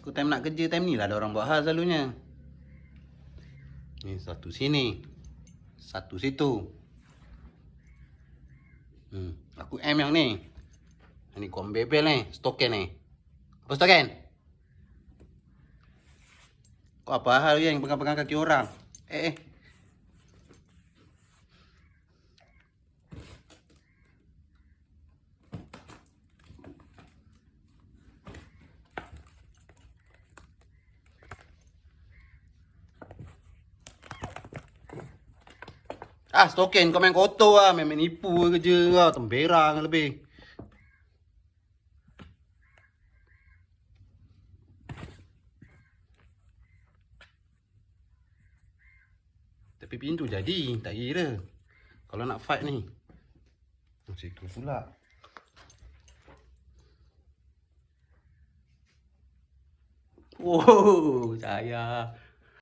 Aku time nak kerja, time ni lah ada orang buat hal selalunya. Ni satu sini, satu situ. Aku M yang ni. Ni kau bebel ni, stoken ni. Apa stoken? Kau apa hal yang pegang-pegang kaki orang? Stoken kau main kotor lah, main nipu kerja kau, temberang lebih. Tapi pintu jadi, tak kira. Kalau nak fight ni. Macam tu pula. Wow, saya